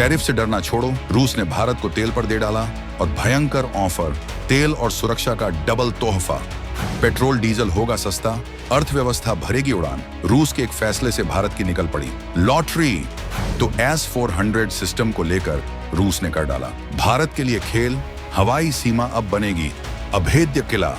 Tariff से डरना छोड़ो, रूस ने भारत को तेल पर दे डाला और भयंकर ऑफर, तेल और सुरक्षा का डबल तोहफा। पेट्रोल डीजल होगा सस्ता, अर्थव्यवस्था भरेगी उड़ान। रूस के एक फैसले से भारत की निकल पड़ी लॉटरी। तो S-400 सिस्टम को लेकर रूस ने कर डाला भारत के लिए खेल। हवाई सीमा अब बनेगी अभेद्य किला।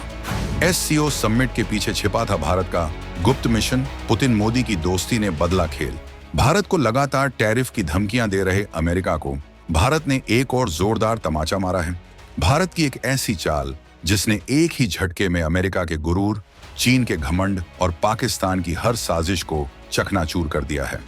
SCO समिट के पीछे छिपा था भारत का गुप्त मिशन। पुतिन मोदी की दोस्ती ने बदला खेल। भारत को लगातार टैरिफ की धमकियां दे रहे अमेरिका को भारत ने एक और जोरदार तमाचा मारा है। भारत की एक ऐसी चाल जिसने एक ही झटके में अमेरिका के गुरूर, चीन के घमंड और पाकिस्तान की हर साजिश को चकनाचूर कर दिया है।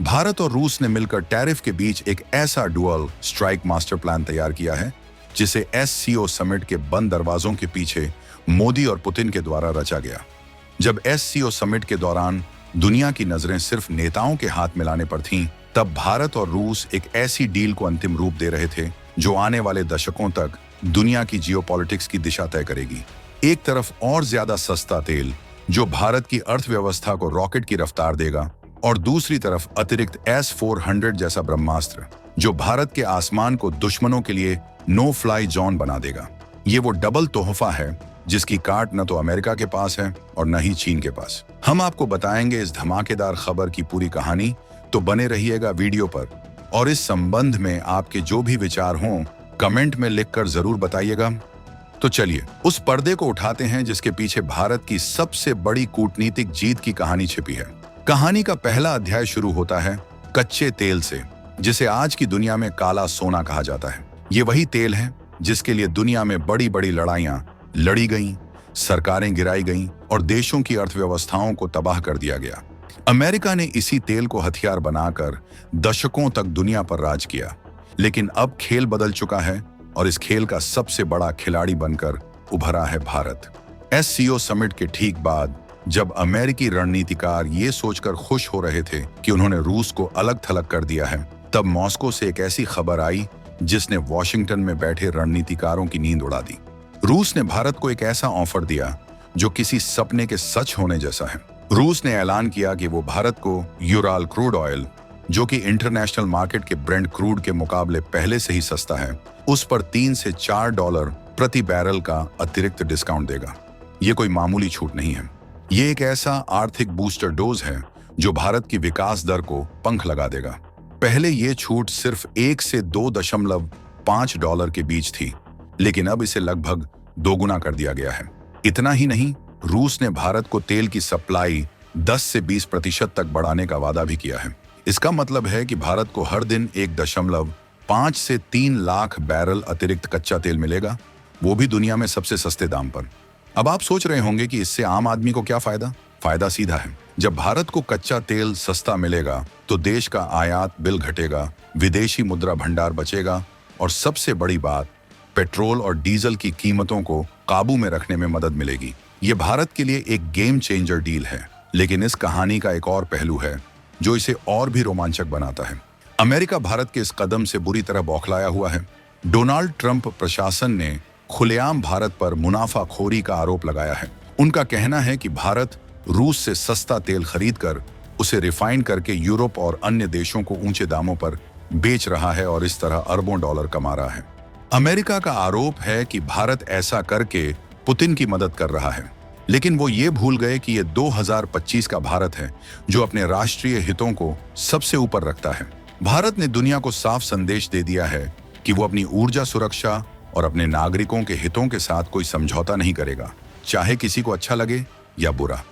भारत और रूस ने मिलकर टैरिफ के बीच एक ऐसा डुअल स्ट्राइक मास्टर प्लान तैयार किया है जिसे SCO समिट के बंद दरवाजों के पीछे मोदी और पुतिन के द्वारा रचा गया। जब SCO समिट के दौरान दुनिया की नजरें सिर्फ नेताओं के हाथ मिलाने पर थीं, तब भारत और रूस एक ऐसी डील को अंतिम रूप दे रहे थे जो आने वाले दशकों तक दुनिया की जियोपॉलिटिक्स की दिशा तय करेगी। एक तरफ और ज्यादा सस्ता तेल जो भारत की अर्थव्यवस्था को रॉकेट की रफ्तार देगा, और दूसरी तरफ अतिरिक्त S-400 जैसा ब्रह्मास्त्र जो भारत के आसमान को दुश्मनों के लिए नो फ्लाई जोन बना देगा। ये वो डबल तोहफा है जिसकी काट न तो अमेरिका के पास है और न ही चीन के पास। हम आपको बताएंगे इस धमाकेदार खबर की पूरी कहानी, तो बने रहिएगा वीडियो पर। और इस संबंध में आपके जो भी विचार हों कमेंट में लिखकर जरूर बताइएगा। तो चलिए उस पर्दे को उठाते हैं जिसके पीछे भारत की सबसे बड़ी कूटनीतिक जीत की कहानी छिपी है। कहानी का पहला अध्याय शुरू होता है कच्चे तेल से, जिसे आज की दुनिया में काला सोना कहा जाता है। ये वही तेल है जिसके लिए दुनिया में बड़ी बड़ी लड़ाइयां लड़ी गईं, सरकारें गिराई गईं और देशों की अर्थव्यवस्थाओं को तबाह कर दिया गया। अमेरिका ने इसी तेल को हथियार बनाकर दशकों तक दुनिया पर राज किया। लेकिन अब खेल बदल चुका है और इस खेल का सबसे बड़ा खिलाड़ी बनकर उभरा है भारत। SCO समिट के ठीक बाद जब अमेरिकी रणनीतिकार ये सोचकर खुश हो रहे थे कि उन्होंने रूस को अलग थलग कर दिया है, तब मॉस्को से एक ऐसी खबर आई जिसने वॉशिंगटन में बैठे रणनीतिकारों की नींद उड़ा दी। रूस ने भारत को एक ऐसा ऑफर दिया जो किसी सपने के सच होने जैसा है। रूस ने ऐलान किया कि वो भारत को यूराल क्रूड ऑयल, जो कि इंटरनेशनल मार्केट के ब्रेंट क्रूड के मुकाबले पहले से ही सस्ता है, उस पर $3 से $4 प्रति बैरल का अतिरिक्त डिस्काउंट देगा। ये कोई मामूली छूट नहीं है। ये एक ऐसा आर्थिक बूस्टर डोज है जो भारत की विकास दर को पंख लगा देगा। पहले ये छूट सिर्फ $1 से $2.5 के बीच थी, लेकिन अब इसे लगभग दोगुना कर दिया गया है। इतना ही नहीं, रूस ने भारत को तेल की सप्लाई 10 से 20% तक बढ़ाने का वादा भी किया है। इसका मतलब है कि भारत को हर दिन 1.5 से 3 लाख बैरल अतिरिक्त कच्चा तेल मिलेगा, वो भी दुनिया में सबसे सस्ते दाम पर। अब आप सोच रहे होंगे कि इससे आम आदमी को क्या फायदा? फायदा सीधा है। जब भारत को कच्चा तेल सस्ता मिलेगा तो देश का आयात बिल घटेगा, विदेशी मुद्रा भंडार बचेगा और सबसे बड़ी बात, पेट्रोल और डीजल की कीमतों को काबू में रखने में मदद मिलेगी। ये भारत के लिए एक गेम चेंजर डील है। लेकिन इस कहानी का एक और पहलू है जो इसे और भी रोमांचक बनाता है। अमेरिका भारत के इस कदम से बुरी तरह बौखलाया हुआ है। डोनाल्ड ट्रंप प्रशासन ने खुलेआम भारत पर मुनाफाखोरी का आरोप लगाया है। उनका कहना है कि भारत रूस से सस्ता तेल खरीदकर उसे रिफाइन करके यूरोप और अन्य देशों को ऊंचे दामों पर बेच रहा है और इस तरह अरबों डॉलर कमा रहा है। अमेरिका का आरोप है कि भारत ऐसा करके पुतिन की मदद कर रहा है, लेकिन वो ये भूल गए कि ये 2025 का भारत है जो अपने राष्ट्रीय हितों को सबसे ऊपर रखता है। भारत ने दुनिया को साफ संदेश दे दिया है कि वो अपनी ऊर्जा सुरक्षा और अपने नागरिकों के हितों के साथ कोई समझौता नहीं करेगा, चाहे किसी को अच्छा लगे या बुरा।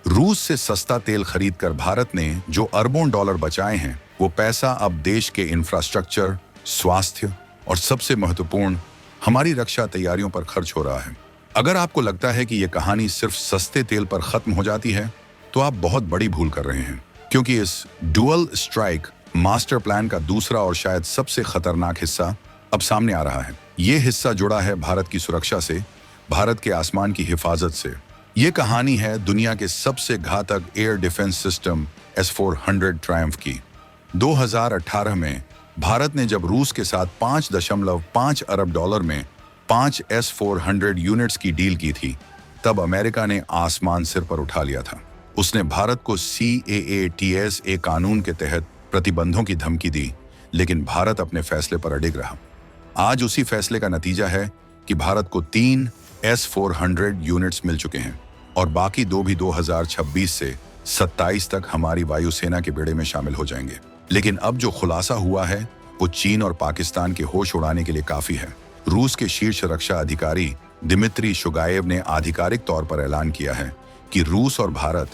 रूस से सस्ता तेल खरीदकर भारत ने जो अरबों डॉलर बचाए हैं, वो पैसा अब देश के इंफ्रास्ट्रक्चर, स्वास्थ्य और सबसे महत्वपूर्ण हमारी रक्षा तैयारियों पर खर्च हो रहा है। अगर आपको लगता है कि ये कहानी सिर्फ सस्ते तेल पर खत्म हो जाती है, तो आप बहुत बड़ी भूल कर रहे हैं, क्योंकि इस डुअल स्ट्राइक मास्टर प्लान का दूसरा और शायद सबसे खतरनाक हिस्सा अब सामने आ रहा है। ये हिस्सा जुड़ा है भारत की सुरक्षा से, भारत के आसमान की हिफाजत से। ये कहानी है दुनिया के सबसे घातक air defence system S-400 Triumph की। 2018 में भारत ने जब रूस के साथ $5.5 अरब में 5 S-400 यूनिट्स की डील की थी, तब अमेरिका ने आसमान सिर पर उठा लिया था। उसने भारत को CAATS कानून के तहत प्रतिबंधों की धमकी दी, लेकिन भारत अपने फैसले पर अडिग रहा। आज उसी फैसले का नतीजा है कि भारत को 3 S-400 यूनिट्स मिल चुके हैं और बाकी 2 भी 2026 से 27 तक हमारी वायुसेना के बेड़े में शामिल हो जाएंगे। लेकिन अब जो खुलासा हुआ है वो चीन और पाकिस्तान के होश उड़ाने के लिए काफी है। रूस के शीर्ष रक्षा अधिकारी दिमित्री शुगाएव ने आधिकारिक तौर पर ऐलान किया है कि रूस और भारत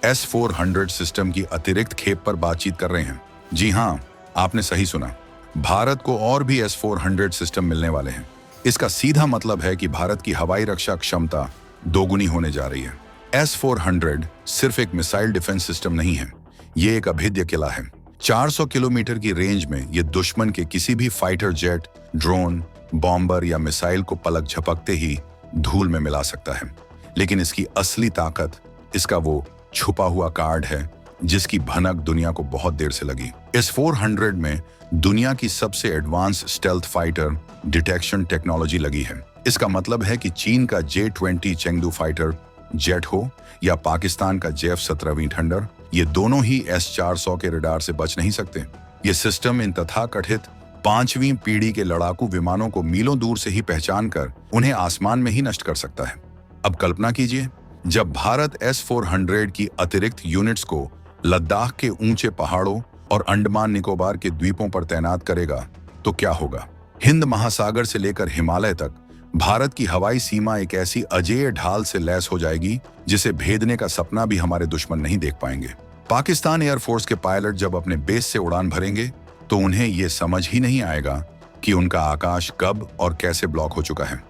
S-400 सिस्टम की अतिरिक्त खेप पर बातचीत कर रहे हैं। जी हाँ, आपने सही सुना, भारत को और भी S-400 सिस्टम मिलने वाले हैं। इसका सीधा मतलब है कि भारत की हवाई रक्षा क्षमता दोगुनी होने जा रही है। S-400 सिर्फ एक मिसाइल डिफेंस सिस्टम नहीं है, ये एक अभेद्य किला है। 400 किलोमीटर की रेंज में ये दुश्मन के किसी भी फाइटर जेट, ड्रोन, बॉम्बर या मिसाइल को पलक झपकते ही धूल में मिला सकता है। लेकिन इसकी असली ताकत इसका वो छुपा हुआ कार्ड है जिसकी भनक दुनिया को बहुत देर से लगी। S-400 में दुनिया की सबसे advance stealth fighter detection technology लगी है। इसका मतलब है कि चीन का J-20 चेंगडू फाइटर जेट हो या पाकिस्तान का J-17 थंडर, ये दोनों ही S-400 के रडार से बच नहीं सकते। ये सिस्टम इन तथाकथित 5वीं पीढ़ी के लड़ाकू विमानों को मीलों दूर से ही पहचान कर उन्हें आसमान में ही नष्ट कर सकता है। अब कल्पना कीजिए, जब भारत S-400 की अतिरिक्त यूनिट्स को लद्दाख के ऊंचे पहाड़ों और अंडमान निकोबार के द्वीपों पर तैनात करेगा तो क्या होगा। हिंद महासागर से लेकर हिमालय तक भारत की हवाई सीमा एक ऐसी अजेय ढाल से लैस हो जाएगी जिसे भेदने का सपना भी हमारे दुश्मन नहीं देख पाएंगे। पाकिस्तान एयरफोर्स के पायलट जब अपने बेस से उड़ान भरेंगे तो उन्हें यह समझ ही नहीं आएगा कि उनका आकाश कब और कैसे ब्लॉक हो चुका है।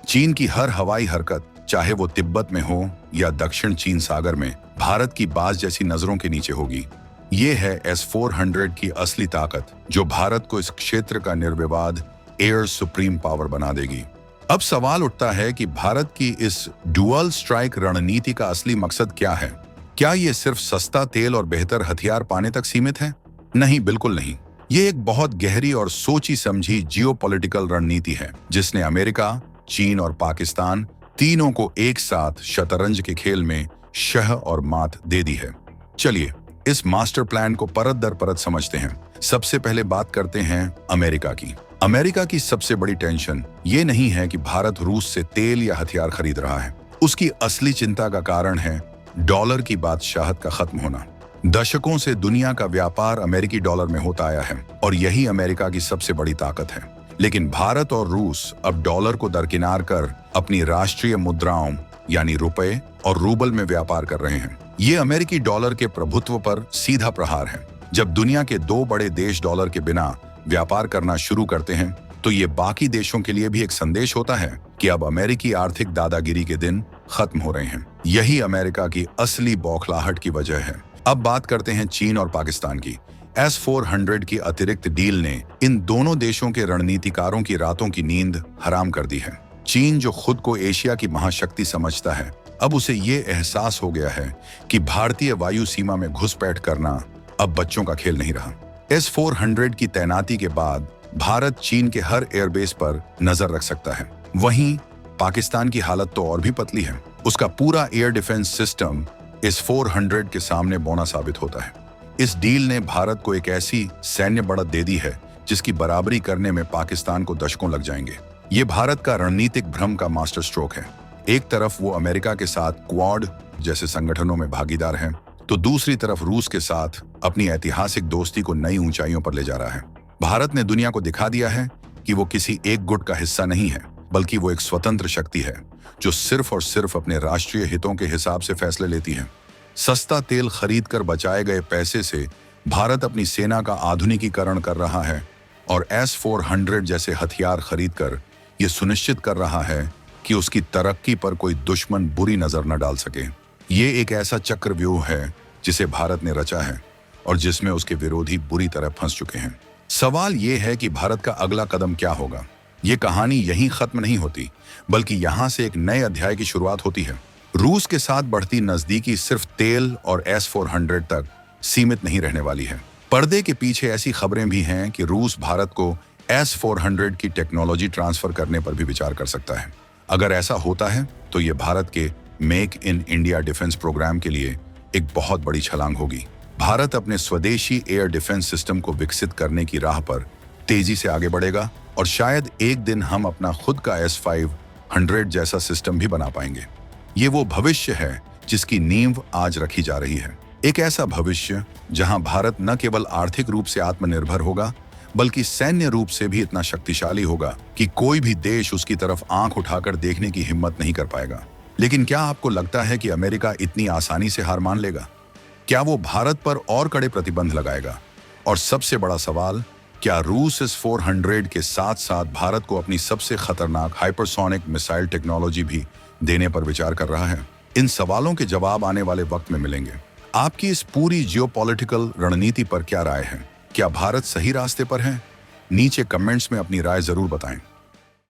चीन की हर हवाई हरकत, चाहे वो तिब्बत में हो या दक्षिण चीन सागर में, भारत की बाज जैसी नजरों के नीचे होगी। ये है S-400 की असली ताकत जो भारत को इस क्षेत्र का निर्विवाद एयर सुप्रीम पावर बना देगी। अब सवाल उठता है कि भारत की इस डुअल स्ट्राइक रणनीति का असली मकसद क्या है। क्या ये सिर्फ सस्ता तेल और बेहतर हथियार पाने तक सीमित है? नहीं, बिल्कुल नहीं। ये एक बहुत गहरी और सोची समझी जियोपॉलिटिकल रणनीति है जिसने अमेरिका, चीन और पाकिस्तान तीनों को एक साथ शतरंज के खेल में शह और मात दे दी है। चलिए इस मास्टर प्लान को परत दर परत समझते हैं। सबसे पहले बात करते हैं अमेरिका की। अमेरिका की सबसे बड़ी टेंशन ये नहीं है कि भारत रूस से तेल या हथियार खरीद रहा है। उसकी असली चिंता का कारण है डॉलर की बादशाहत का खत्म होना। दशकों से दुनिया का व्यापार अमेरिकी डॉलर में होता आया है और यही अमेरिका की सबसे बड़ी ताकत है। लेकिन भारत और रूस अब डॉलर को दरकिनार कर अपनी राष्ट्रीय मुद्राओं यानी रुपए और रूबल में व्यापार कर रहे हैं। ये अमेरिकी डॉलर के प्रभुत्व पर सीधा प्रहार है। जब दुनिया के 2 बड़े देश डॉलर के बिना व्यापार करना शुरू करते हैं तो ये बाकी देशों के लिए भी एक संदेश होता है कि अब अमेरिकी आर्थिक दादागिरी के दिन खत्म हो रहे हैं। यही अमेरिका की असली बौखलाहट की वजह है। अब बात करते हैं चीन और पाकिस्तान की। S-400 की अतिरिक्त डील ने इन दोनों देशों के रणनीतिकारों की रातों की नींद हराम कर दी है। चीन जो खुद को एशिया की महाशक्ति समझता है, अब उसे ये एहसास हो गया है कि भारतीय वायु सीमा में घुसपैठ करना अब बच्चों का खेल नहीं रहा। S-400 की तैनाती के बाद भारत चीन के हर एयरबेस पर नजर रख सकता है। वहीं पाकिस्तान की हालत तो और भी पतली है। उसका पूरा एयर डिफेंस सिस्टम S-400 के सामने बौना साबित होता है। इस डील ने भारत को एक ऐसी सैन्य बढ़त दे दी है जिसकी बराबरी करने में पाकिस्तान को दशकों लग जाएंगे। ये भारत का रणनीतिक भ्रम का मास्टर स्ट्रोक है। एक तरफ वो अमेरिका के साथ क्वाड जैसे संगठनों में भागीदार है, तो दूसरी तरफ रूस के साथ अपनी ऐतिहासिक दोस्ती को नई ऊंचाइयों पर ले जा रहा है। भारत ने दुनिया को दिखा दिया है कि वो किसी एक गुट का हिस्सा नहीं है, बल्कि वो एक स्वतंत्र शक्ति है जो सिर्फ और सिर्फ अपने राष्ट्रीय हितों के हिसाब से फैसले लेती है। सस्ता तेल खरीद कर बचाए गए पैसे से भारत अपनी सेना का आधुनिकीकरण कर रहा है और S-400 जैसे हथियार खरीदकर ये सुनिश्चित कर रहा है कि उसकी तरक्की पर कोई दुश्मन बुरी नजर न डाल सके। ये एक ऐसा चक्रव्यूह है जिसे भारत ने रचा है और जिसमें उसके विरोधी बुरी तरह फंस चुके हैं। सवाल ये है कि भारत का अगला कदम क्या होगा। ये कहानी यहीं खत्म नहीं होती, बल्कि यहाँ से एक नए अध्याय की शुरुआत होती है। रूस के साथ बढ़ती नजदीकी सिर्फ तेल और S-400 तक सीमित नहीं रहने वाली है। पर्दे के पीछे ऐसी खबरें भी हैं कि रूस भारत को S-400 की टेक्नोलॉजी ट्रांसफर करने पर भी विचार कर सकता है। अगर ऐसा होता है तो ये भारत के make in India defence programme के लिए एक बहुत बड़ी छलांग होगी। भारत अपने स्वदेशी एयर डिफेंस सिस्टम को विकसित करने की राह पर तेजी से आगे बढ़ेगा और शायद एक दिन हम अपना खुद का S-500 जैसा सिस्टम भी बना पाएंगे। ये वो भविष्य है जिसकी नींव आज रखी जा रही है। एक ऐसा भविष्य जहां भारत न केवल आर्थिक रूप से आत्मनिर्भर होगा बल्कि सैन्य रूप से भी इतना शक्तिशाली होगा कि कोई भी देश उसकी तरफ आंख उठाकर देखने की हिम्मत नहीं कर पाएगा। लेकिन क्या आपको लगता है कि अमेरिका इतनी आसानी से हार मान लेगा? क्या वो भारत पर और कड़े प्रतिबंध लगाएगा? और सबसे बड़ा सवाल, क्या रूस S-400 के साथ साथ भारत को अपनी सबसे खतरनाक हाइपरसोनिक मिसाइल टेक्नोलॉजी भी देने पर विचार कर रहा है? इन सवालों के जवाब आने वाले वक्त में मिलेंगे। आपकी इस पूरी जियोपॉलिटिकल रणनीति पर क्या राय है? क्या भारत सही रास्ते पर है? नीचे कमेंट्स में अपनी राय जरूर बताएं।